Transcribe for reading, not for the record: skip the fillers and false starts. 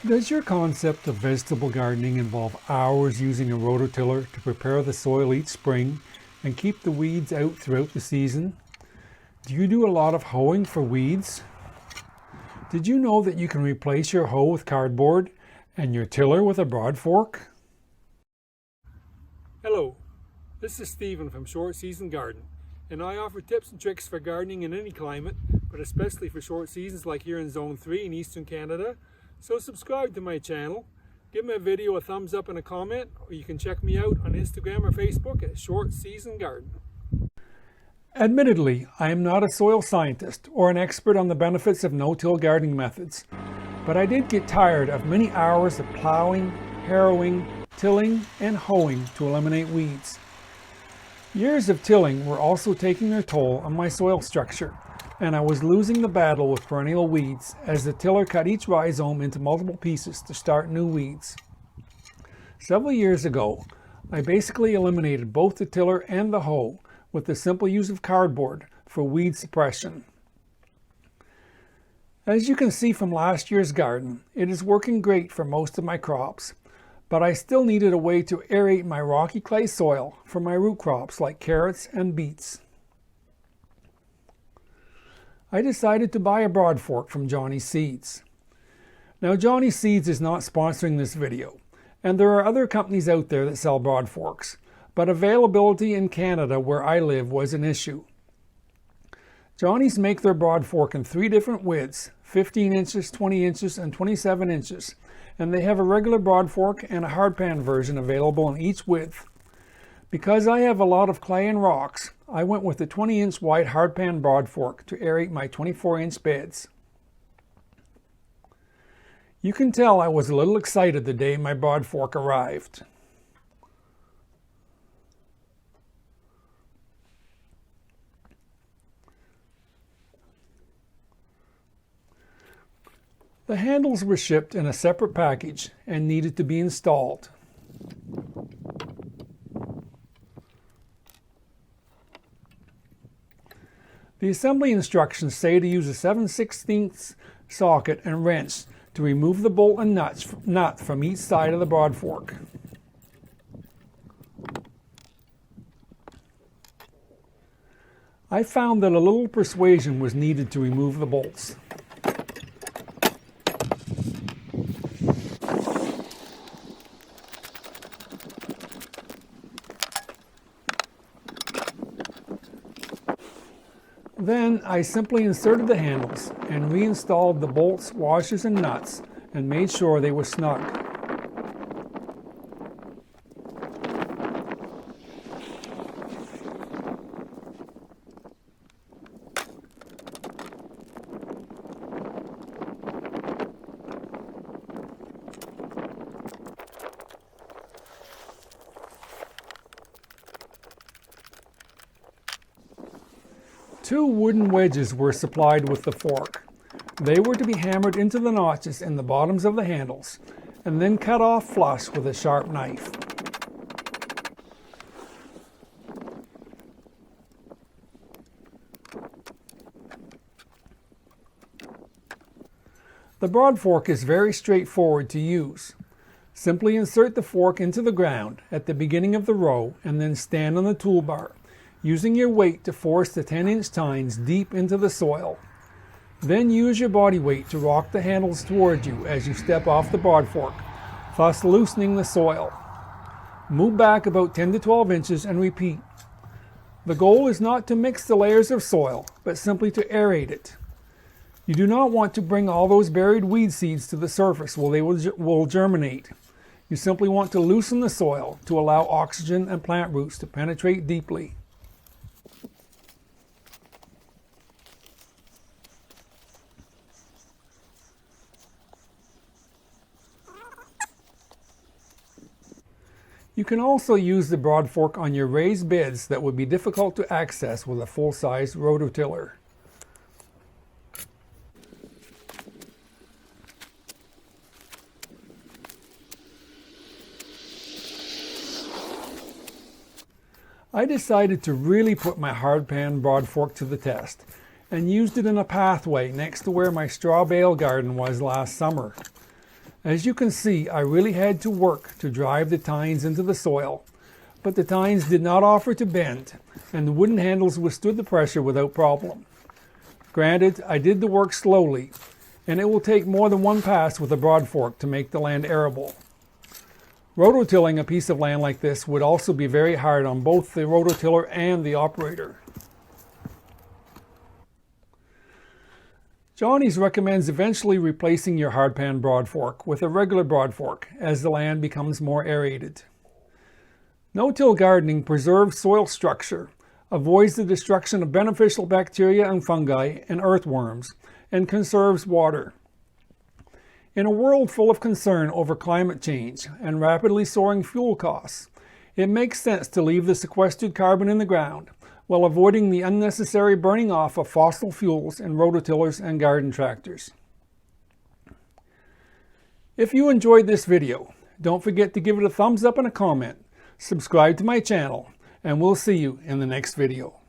Does your concept of vegetable gardening involve hours using a rototiller to prepare the soil each spring and keep the weeds out throughout the season? Do you do a lot of hoeing for weeds? Did you know that you can replace your hoe with cardboard and your tiller with a broadfork? Hello, this is Stephen from Short Season Garden, and I offer tips and tricks for gardening in any climate, but especially for short seasons like here in Zone 3 in Eastern Canada. So subscribe to my channel, give my video a thumbs up and a comment, or you can check me out on Instagram or Facebook at Short Season Garden. Admittedly, I am not a soil scientist or an expert on the benefits of no-till gardening methods, but I did get tired of many hours of plowing, harrowing, tilling, and hoeing to eliminate weeds. Years of tilling were also taking their toll on my soil structure, and I was losing the battle with perennial weeds as the tiller cut each rhizome into multiple pieces to start new weeds. Several years ago, I basically eliminated both the tiller and the hoe with the simple use of cardboard for weed suppression. As you can see from last year's garden, it is working great for most of my crops, but I still needed a way to aerate my rocky clay soil for my root crops like carrots and beets. I decided to buy a broadfork from Johnny's Seeds. Now Johnny's Seeds is not sponsoring this video, and there are other companies out there that sell broadforks, but availability in Canada where I live was an issue. Johnny's make their broadfork in 3 different widths, 15 inches, 20 inches, and 27 inches, and they have a regular broadfork and a hardpan version available in each width. Because I have a lot of clay and rocks, I went with the 20-inch wide hardpan broadfork to aerate my 24-inch beds. You can tell I was a little excited the day my broadfork arrived. The handles were shipped in a separate package and needed to be installed. The assembly instructions say to use a 7/16 socket and wrench to remove the bolt and nut from each side of the broadfork. I found that a little persuasion was needed to remove the bolts. Then I simply inserted the handles and reinstalled the bolts, washers, and nuts and made sure they were snug. Two wooden wedges were supplied with the fork. They were to be hammered into the notches in the bottoms of the handles and then cut off flush with a sharp knife. The broadfork is very straightforward to use. Simply insert the fork into the ground at the beginning of the row and then stand on the toolbar, using your weight to force the 10-inch tines deep into the soil. Then use your body weight to rock the handles toward you as you step off the broadfork, thus loosening the soil. Move back about 10 to 12 inches and repeat. The goal is not to mix the layers of soil, but simply to aerate it. You do not want to bring all those buried weed seeds to the surface where they will germinate. You simply want to loosen the soil to allow oxygen and plant roots to penetrate deeply. You can also use the broadfork on your raised beds that would be difficult to access with a full-size rototiller. I decided to really put my hardpan broadfork to the test and used it in a pathway next to where my straw bale garden was last summer. As you can see, I really had to work to drive the tines into the soil, but the tines did not offer to bend, and the wooden handles withstood the pressure without problem. Granted, I did the work slowly, and it will take more than one pass with a broadfork to make the land arable. Rototilling a piece of land like this would also be very hard on both the rototiller and the operator. Johnny's recommends eventually replacing your hardpan broadfork with a regular broadfork as the land becomes more aerated. No-till gardening preserves soil structure, avoids the destruction of beneficial bacteria and fungi and earthworms, and conserves water. In a world full of concern over climate change and rapidly soaring fuel costs, it makes sense to leave the sequestered carbon in the ground while avoiding the unnecessary burning off of fossil fuels in rototillers and garden tractors. If you enjoyed this video, don't forget to give it a thumbs up and a comment, subscribe to my channel, and we'll see you in the next video.